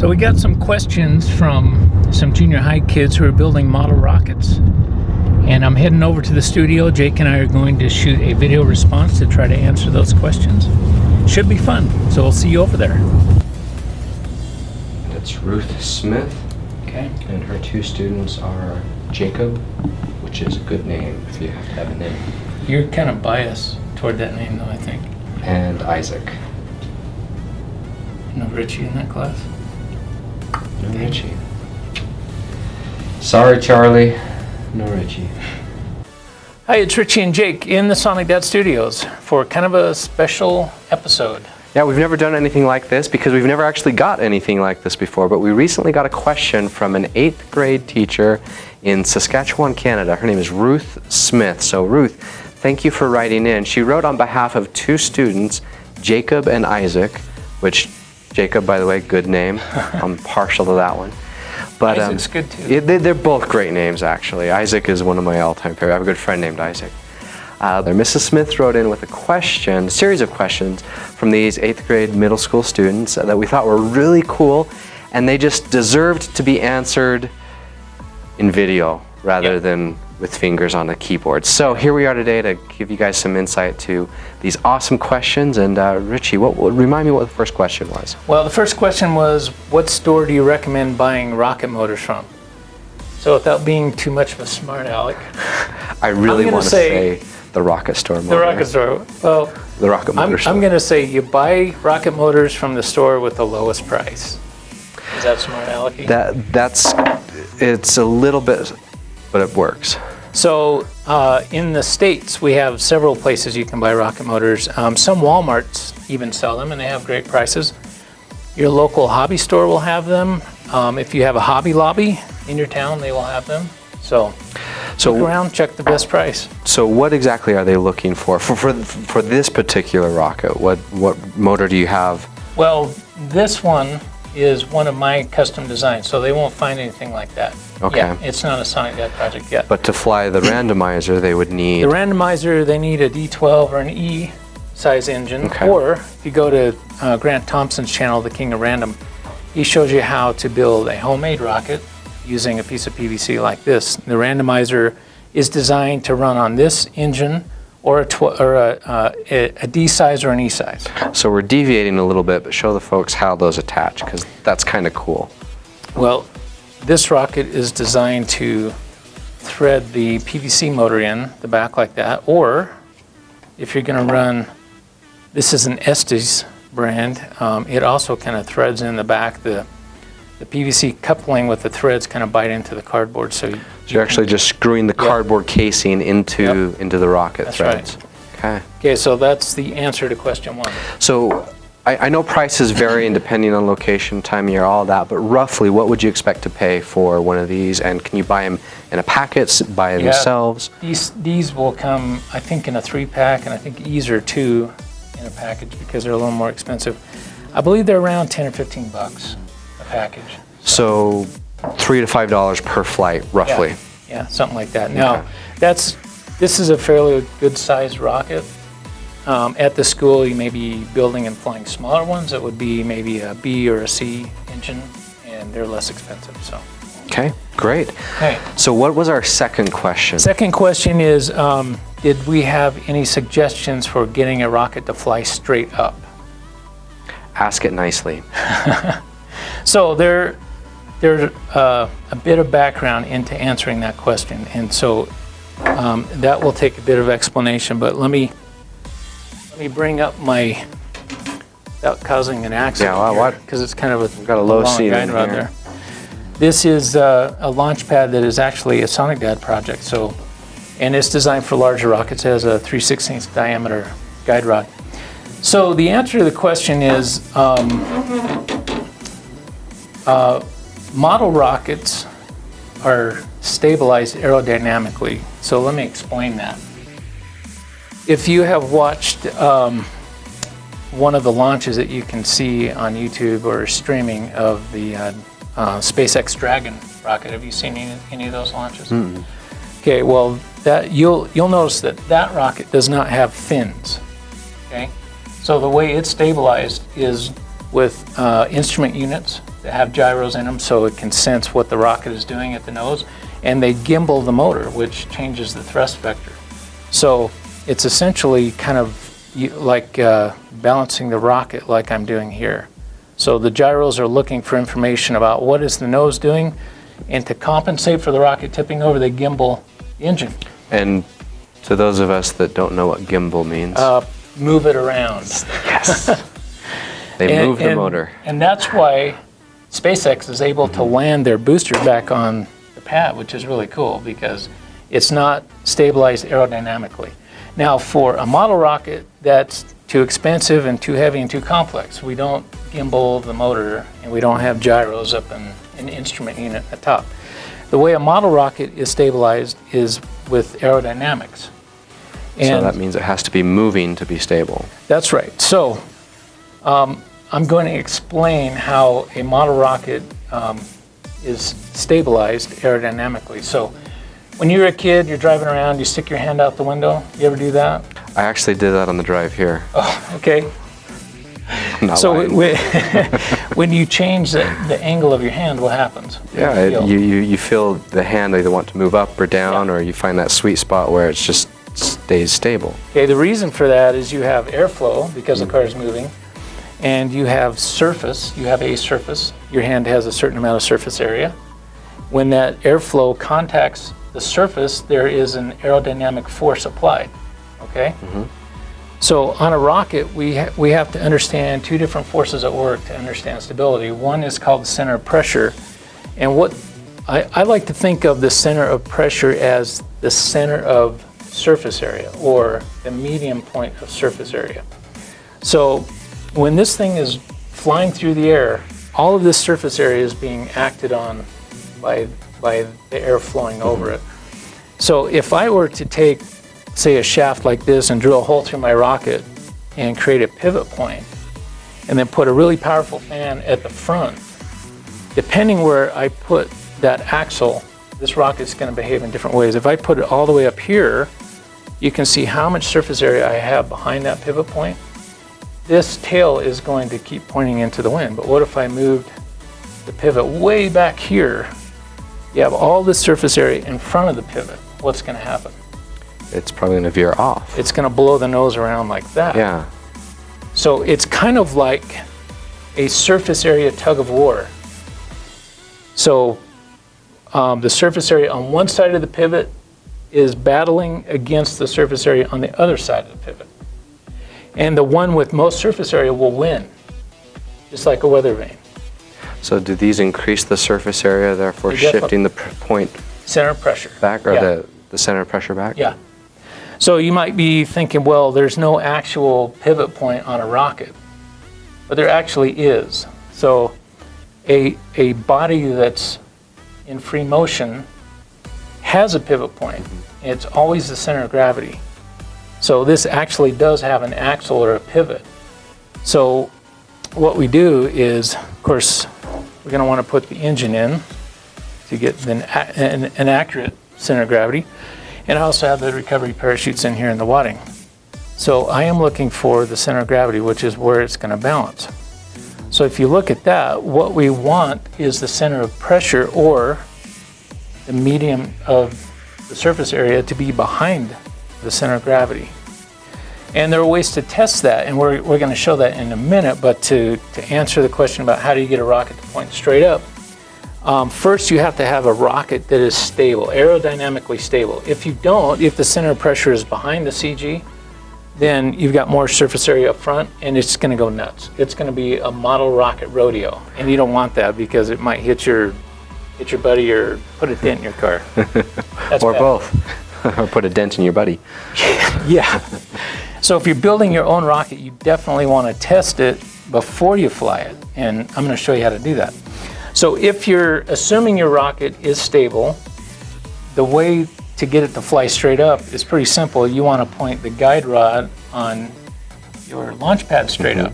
So we got some questions from some junior high kids who are building model rockets. And I'm heading over to the studio. Jake and I are going to shoot a video response to try to answer those questions. Should be fun, so we'll see you over there. It's Ruth Smith, Okay. and her two students are Jacob, which is a good name if you have to have a name, You're kind of biased toward that name, though, I think. and Isaac. No Richie in that class? No Richie. Sorry, Charlie. No Richie. Hi, it's Richie and Jake in the Sonic Dad Studios for kind of a special episode. Yeah, we've never done anything like this because we've never actually got anything like this before, but we recently got a question from an 8th grade teacher in Saskatchewan, Canada. Her name is Ruth Smith. So Ruth, thank you for writing in. She wrote on behalf of two students, Jacob and Isaac, which Jacob, by the way, good name. I'm partial to that one. But Isaac's good too. they're both great names, actually. Isaac is one of my all-time favorites. I have a good friend named Isaac. Mrs. Smith wrote in with a series of questions from these 8th grade middle school students that we thought were really cool, and they just deserved to be answered in video rather than with fingers on a keyboard. So here we are today to give you guys some insight to these awesome questions. And Richie, remind me what the first question was. Well, the first question was, what store do you recommend buying rocket motors from? So without being too much of a smart aleck, I really gonna want to say the Rocket Store motor. the rocket store. Well, The Rocket Motor Store. I'm going to say you buy rocket motors from the store with the lowest price. Is that smart alecky? It's a little bit, but it works. So in the States, we have several places you can buy rocket motors. Some Walmarts even sell them, and they have great prices. Your local hobby store will have them. If you have a Hobby Lobby in your town, they will have them. So look around, check the best price. So what exactly are they looking for this particular rocket? What motor do you have? Well, this one is one of my custom designs, so they won't find anything like that. Okay. Yeah, it's not a Sonic Dad project yet. But to fly the randomizer, they would need... The randomizer, they need a D12 or an E size engine. Okay. Or if you go to Grant Thompson's channel, The King of Random, he shows you how to build a homemade rocket using a piece of PVC like this. The randomizer is designed to run on this engine or a D size or an E size. So we're deviating a little bit, but show the folks how those attach, because that's kind of cool. Well, this rocket is designed to thread the PVC motor in the back like that, or if you're going to run, this is an Estes brand, it also kind of threads in the back. The PVC coupling with the threads kind of bite into the cardboard. So you're actually just screwing the cardboard casing into the rocket That's threads. Right. Okay. Okay, so that's the answer to question one. So I know prices vary depending on location, time of year, all that, but roughly what would you expect to pay for one of these? And can you buy them in a packet, buy them themselves? These will come, I think, in a 3-pack, and I think E's are 2 in a package because they're a little more expensive. I believe they're around 10 or 15 bucks a package. So $3 to $5 per flight, roughly. Yeah, something like that. Now, this is a fairly good sized rocket. At the school, you may be building and flying smaller ones. It would be maybe a B or a C engine, and they're less expensive. So. Okay, great. Okay. So what was our second question? Second question is, did we have any suggestions for getting a rocket to fly straight up? Ask it nicely. So there's a bit of background into answering that question, and so that will take a bit of explanation. But let me bring up my, without causing an accident. Yeah, well, because it's kind of got a low long seat guide in rod here. there. This is a launch pad that is actually a Sonic Dad project. So, and it's designed for larger rockets. It has a 3/16 diameter guide rod. So the answer to the question is, model rockets are stabilized aerodynamically. So let me explain that. If you have watched one of the launches that you can see on YouTube or streaming of the SpaceX Dragon rocket, have you seen any of those launches? Mm-mm. Okay, well, that you'll notice that rocket does not have fins. Okay, so the way it's stabilized is with instrument units that have gyros in them so it can sense what the rocket is doing at the nose. And they gimbal the motor, which changes the thrust vector. So it's essentially kind of like balancing the rocket like I'm doing here. So the gyros are looking for information about what is the nose doing, and to compensate for the rocket tipping over, they gimbal the engine. And to those of us that don't know what gimbal means, Move it around. yes, they move the motor. And that's why SpaceX is able to land their booster back on the pad, which is really cool because it's not stabilized aerodynamically. Now, for a model rocket, that's too expensive and too heavy and too complex. We don't gimbal the motor, and we don't have gyros up in an instrument unit at the top. The way a model rocket is stabilized is with aerodynamics. So that means it has to be moving to be stable. That's right. So I'm going to explain how a model rocket is stabilized aerodynamically. So when you're a kid, you're driving around, you stick your hand out the window. You ever do that? I actually did that on the drive here. Oh, okay. I'm not So lying. when you change the angle of your hand, what happens? Yeah, You feel- you feel the hand either want to move up or down, Yeah. or you find that sweet spot where it's just stays stable. Okay, the reason for that is you have airflow because the car is moving, and you have surface, you have a surface. Your hand has a certain amount of surface area. When that airflow contacts the surface, there is an aerodynamic force applied, okay? So on a rocket, we have to understand two different forces at work to understand stability. One is called the center of pressure, and what I like to think of the center of pressure as the center of surface area, or the medium point of surface area. So when this thing is flying through the air, all of this surface area is being acted on by the air flowing over it. So if I were to take, say, a shaft like this and drill a hole through my rocket and create a pivot point, and then put a really powerful fan at the front, depending where I put that axle, this rocket's going to behave in different ways. If I put it all the way up here, you can see how much surface area I have behind that pivot point. This tail is going to keep pointing into the wind, but what if I moved the pivot way back here? You have all this surface area in front of the pivot. What's going to happen? It's probably going to veer off. It's going to blow the nose around like that. Yeah. So it's kind of like a surface area tug of war. So the surface area on one side of the pivot is battling against the surface area on the other side of the pivot. And the one with most surface area will win, just like a weather vane. So do these increase the surface area, therefore They definitely- shifting the point Center of pressure. back, or Yeah. the center of pressure back? Yeah. So you might be thinking, well, there's no actual pivot point on a rocket, but there actually is. So a body that's in free motion has a pivot point. It's always the center of gravity. So this actually does have an axle or a pivot. So what we do is, of course, we're going to want to put the engine in to get an accurate center of gravity. And I also have the recovery parachutes in here in the wadding. So I am looking for the center of gravity, which is where it's going to balance. So if you look at that, what we want is the center of pressure, or the medium of the surface area, to be behind the center of gravity. And there are ways to test that, and we're going to show that in a minute. But to answer the question about how do you get a rocket to point straight up, first you have to have a rocket that is stable, aerodynamically stable. If you don't, if the center of pressure is behind the CG, then you've got more surface area up front, and it's going to go nuts. It's going to be a model rocket rodeo, and you don't want that because it might hit your buddy or put a dent in your car. That's Or bad. both. Or put a dent in your buddy. Yeah. So if you're building your own rocket, you definitely want to test it before you fly it, and I'm going to show you how to do that. So if you're assuming your rocket is stable, the way to get it to fly straight up is pretty simple. You want to point the guide rod on your launch pad straight up.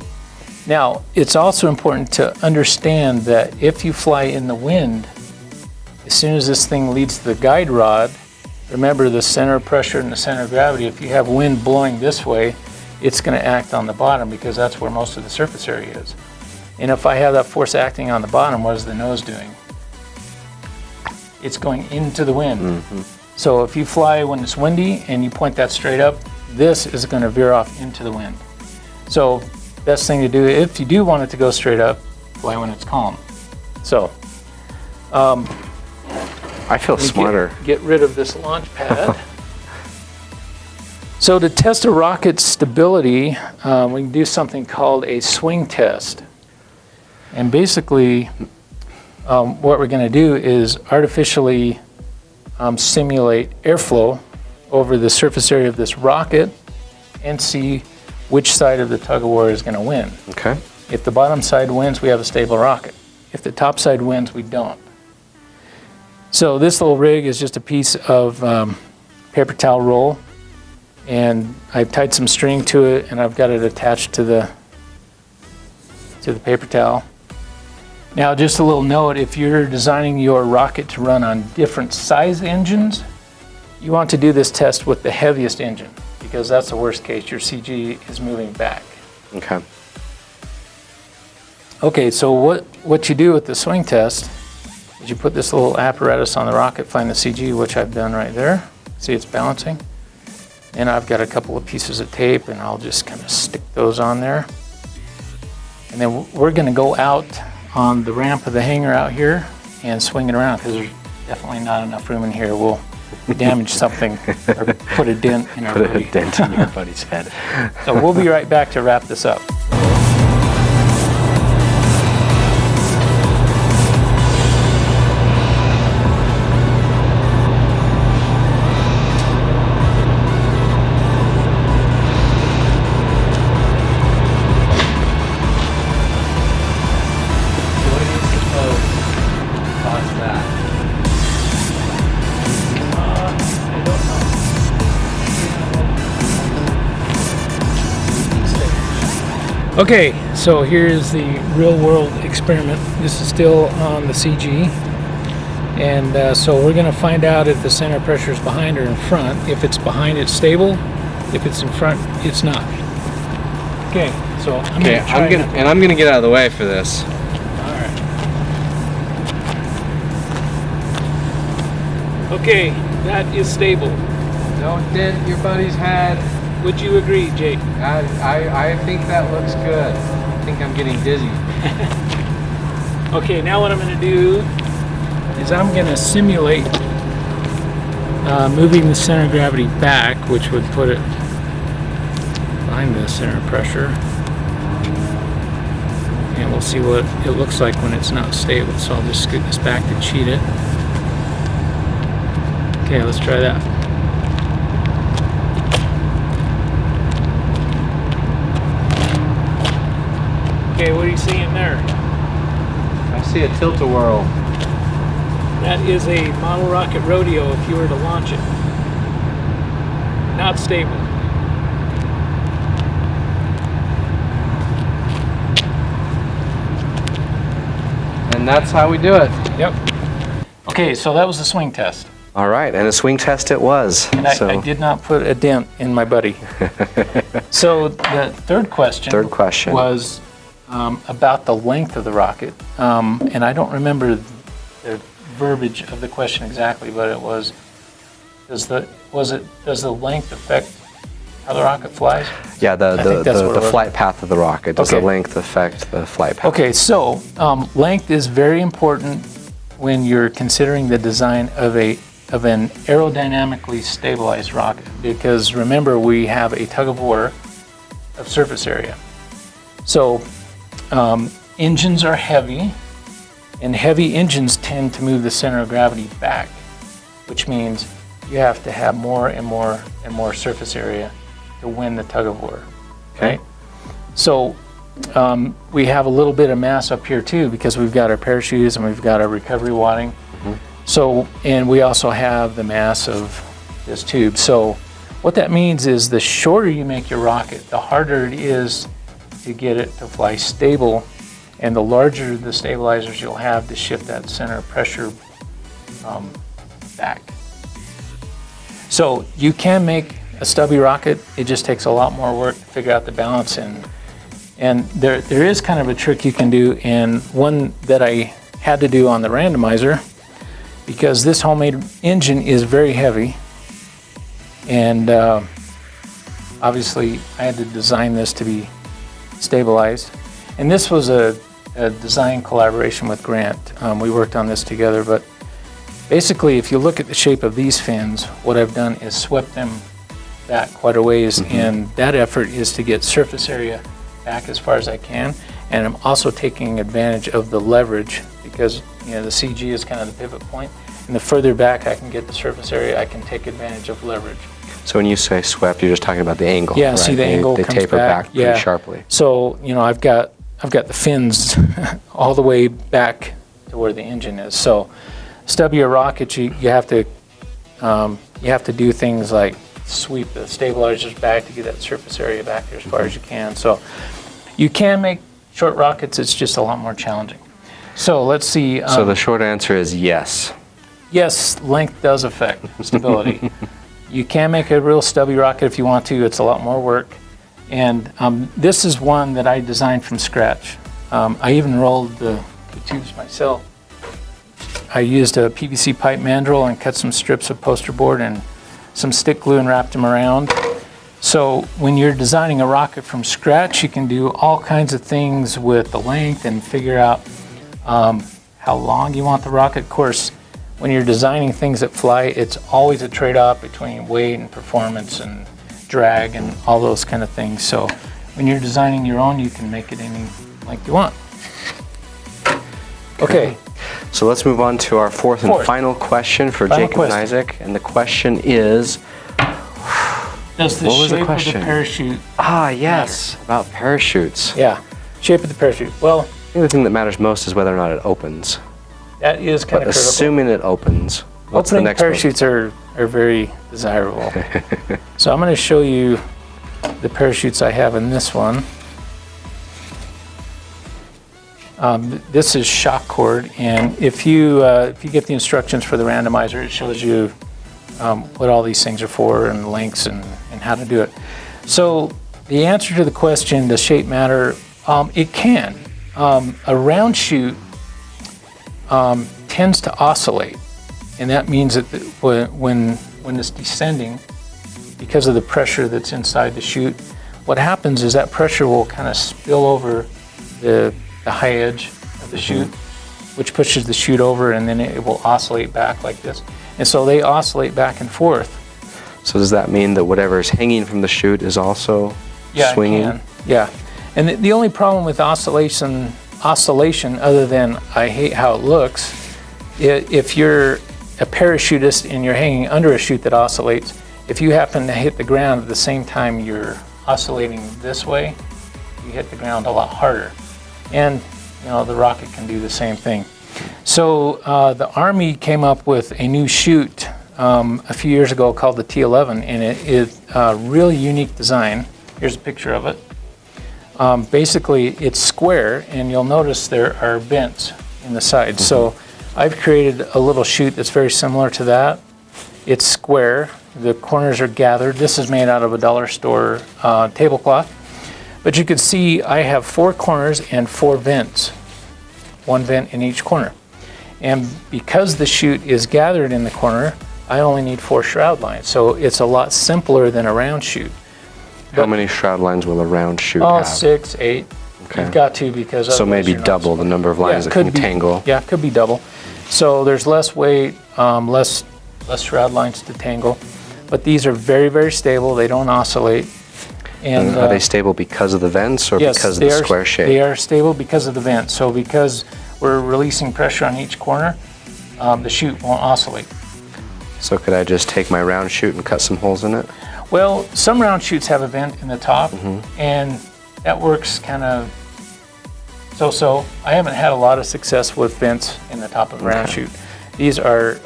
Now, it's also important to understand that if you fly in the wind, as soon as this thing leads to the guide rod, remember the center of pressure and the center of gravity. If you have wind blowing this way, it's going to act on the bottom because that's where most of the surface area is. And if I have that force acting on the bottom, what is the nose doing? It's going into the wind. So if you fly when it's windy and you point that straight up, this is going to veer off into the wind. So best thing to do, if you do want it to go straight up, fly when it's calm. So I feel smarter. Get rid of this launch pad. So to test a rocket's stability, we can do something called a swing test. And basically, what we're going to do is artificially simulate airflow over the surface area of this rocket and see which side of the tug-of-war is going to win. Okay. If the bottom side wins, we have a stable rocket. If the top side wins, we don't. So this little rig is just a piece of paper towel roll, and I've tied some string to it, and I've got it attached to the paper towel. Now, just a little note, if you're designing your rocket to run on different size engines, you want to do this test with the heaviest engine, because that's the worst case. Your CG is moving back. Okay. Okay, so what you do with the swing test is you put this little apparatus on the rocket, find the CG, which I've done right there. See, it's balancing. And I've got a couple of pieces of tape, and I'll just kind of stick those on there. And then we're going to go out on the ramp of the hangar out here and swing it around, because there's definitely not enough room in here. We'll damage something or put a dent in our Put a buddy. dent in your buddy's head. So we'll be right back to wrap this up. Okay, so here's the real world experiment. This is still on the CG. And so we're going to find out if the center pressure is behind or in front. If it's behind, it's stable. If it's in front, it's not. Okay, so I'm Okay, I'm gonna get out of the way for this. All right. Okay, that is stable. Don't dent your buddy's head. Would you agree, Jake? I think that looks good. I think I'm getting dizzy. Okay, now what I'm going to do is I'm going to simulate moving the center of gravity back, which would put it behind the center of pressure. And we'll see what it looks like when it's not stable. So I'll just scoot this back to cheat it. Okay, let's try that. Okay, what are you seeing there? I see a tilt-a-whirl. That is a model rocket rodeo if you were to launch it. Not stable. And that's how we do it. Yep. Okay, so that was the swing test. All right, and a swing test it was. And I did not put a dent in my buddy. So the third question was about the length of the rocket. And I don't remember the verbiage of the question exactly, but it was, does the length affect how the rocket flies? Yeah, the flight path of the rocket. Does the length affect the flight path? Okay, so length is very important when you're considering the design of an aerodynamically stabilized rocket, because remember, we have a tug-of-war of surface area. So engines are heavy, and heavy engines tend to move the center of gravity back, which means you have to have more and more and more surface area to win the tug-of-war. Okay? So we have a little bit of mass up here too, because we've got our parachutes and we've got our recovery wadding. So, and we also have the mass of this tube. So what that means is the shorter you make your rocket, the harder it is to get it to fly stable, and the larger the stabilizers you'll have to shift that center of pressure back. So you can make a stubby rocket. It just takes a lot more work to figure out the balance, and And there is kind of a trick you can do, and one that I had to do on the randomizer, because this homemade engine is very heavy, and obviously I had to design this to be stabilized. And this was a design collaboration with Grant. We worked on this together, but basically if you look at the shape of these fins, what I've done is swept them back quite a ways, and that effort is to get surface area back as far as I can. And I'm also taking advantage of the leverage, because the CG is kind of the pivot point, and the further back I can get the surface area, I can take advantage of leverage. So when you say swept, you're just talking about the angle. Yeah, right? see the angle they comes taper back pretty yeah. sharply. So I've got the fins all the way back to where the engine is. So stubbier rockets, you have to do things like sweep the stabilizers back to get that surface area back there as far as you can. So you can make short rockets, it's just a lot more challenging. So let's see. So the short answer is yes. Yes, length does affect stability. You can make a real stubby rocket if you want to. It's a lot more work. And this is one that I designed from scratch. I even rolled the tubes myself. I used a PVC pipe mandrel and cut some strips of poster board and some stick glue and wrapped them around. So when you're designing a rocket from scratch, you can do all kinds of things with the length and figure out how long you want the rocket. Of course, when you're designing things that fly, it's always a trade-off between weight and performance and drag and all those kind of things. So when you're designing your own, you can make it any length you want. Okay. So let's move on to our fourth and final question for Jacob and Isaac. And the question is, does the shape of the parachute yes, matter? About parachutes. Yeah, shape of the parachute. Well, I think the thing that matters most is whether or not it opens. that is kind of critical. Assuming it opens, what's the Opening next parachutes are very desirable. So I'm going to show you the parachutes I have in this one. This is shock cord, and if you get the instructions for the randomizer, it shows you what all these things are for and lengths and how to do it. So the answer to the question, does shape matter? It can. A round chute tends to oscillate, and that means that when it's descending, because of the pressure that's inside the chute, what happens is that pressure will kind of spill over the high edge of the chute, which pushes the chute over, and then it will oscillate back like this. And so they oscillate back and forth. So does that mean that whatever is hanging from the chute is also swinging? It can. Yeah. And the only problem with oscillation, other than I hate how it looks, if you're a parachutist and you're hanging under a chute that oscillates, if you happen to hit the ground at the same time you're oscillating this way, you hit the ground a lot harder. And the rocket can do the same thing. So the Army came up with a new chute a few years ago called the T11, and it is a really unique design. Here's a picture of it. Basically, it's square, and you'll notice there are vents in the sides. So I've created a little chute that's very similar to that. It's square. The corners are gathered. This is made out of a dollar store tablecloth. But you can see I have 4 corners and 4 vents, 1 vent in each corner. And because the chute is gathered in the corner, I only need 4 shroud lines. So it's a lot simpler than a round chute. How many shroud lines will a round chute have? 6, 8. Okay. You've got to, because so maybe double the number of lines that can tangle. Yeah, it could be double. So there's less weight, less shroud lines to tangle. But these are very, very stable. They don't oscillate. And are they stable because of the vents or because of the square shape? They are stable because of the vents. So because we're releasing pressure on each corner, the chute won't oscillate. So could I just take my round chute and cut some holes in it? Well, some round chutes have a vent in the top, and that works kind of so-so. I haven't had a lot of success with vents in the top of a round chute. These are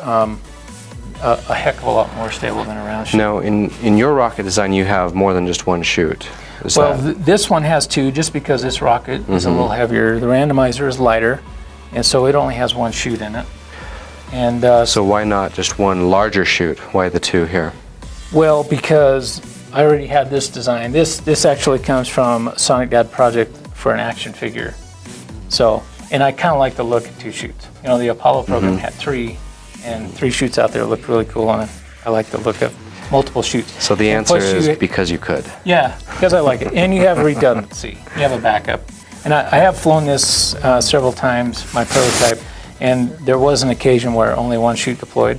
a heck of a lot more stable than a round chute. Now, in your rocket design, you have more than just one chute. This one has 2, just because this rocket is a little heavier. The randomizer is lighter, and so it only has 1 chute in it. And so why not just one larger chute? Why the 2 here? Well, because I already had this design. This actually comes from Sonic Dad project for an action figure. So, and I kind of like the look of 2 chutes. You know, the Apollo program had 3, and 3 chutes out there looked really cool on it. I like the look of multiple chutes. So the And answer plus is you- because you could. Yeah, because I like it. And you have redundancy. You have a backup. And I have flown this several times, my prototype, and there was an occasion where only 1 chute deployed,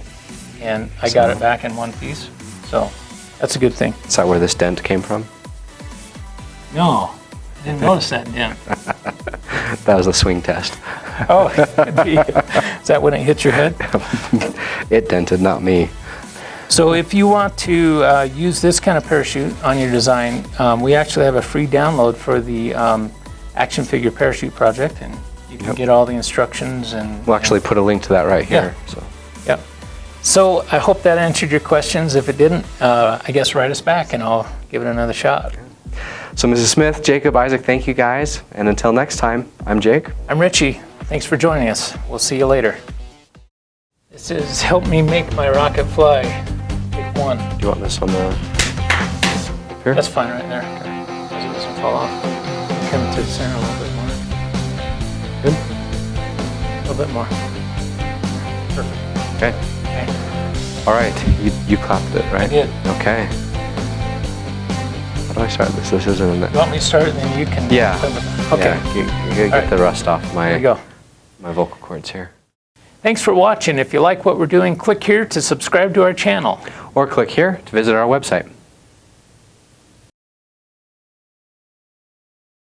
and I got it back in 1 piece. So that's a good thing. Is that where this dent came from? No, I didn't notice that dent. That was the swing test. Oh, could be. Is that when it hit your head? It dented, not me. So if you want to use this kind of parachute on your design, we actually have a free download for the action figure parachute project, and you can get all the instructions and. We'll actually put a link to that right here. Yeah. So. Yep. So I hope that answered your questions. If it didn't, I guess write us back and I'll give it another shot. So Mrs. Smith, Jacob, Isaac, thank you guys. And until next time, I'm Jake. I'm Richie. Thanks for joining us. We'll see you later. This is Help Me Make My Rocket Fly. Pick 1. Do you want this on the... Here? That's fine right there. As it doesn't fall off. Come to the center a little bit more. Good? A little bit more. Perfect. Okay. Okay. All right. You clapped it, right? I did. Okay. How do I start this? This isn't in You it. want me to start and then you can... Yeah. Okay. Yeah, you gotta All get right. the rust off There you go. my vocal cords here. Thanks for watching. If you like what we're doing, click here to subscribe to our channel. Or click here to visit our website.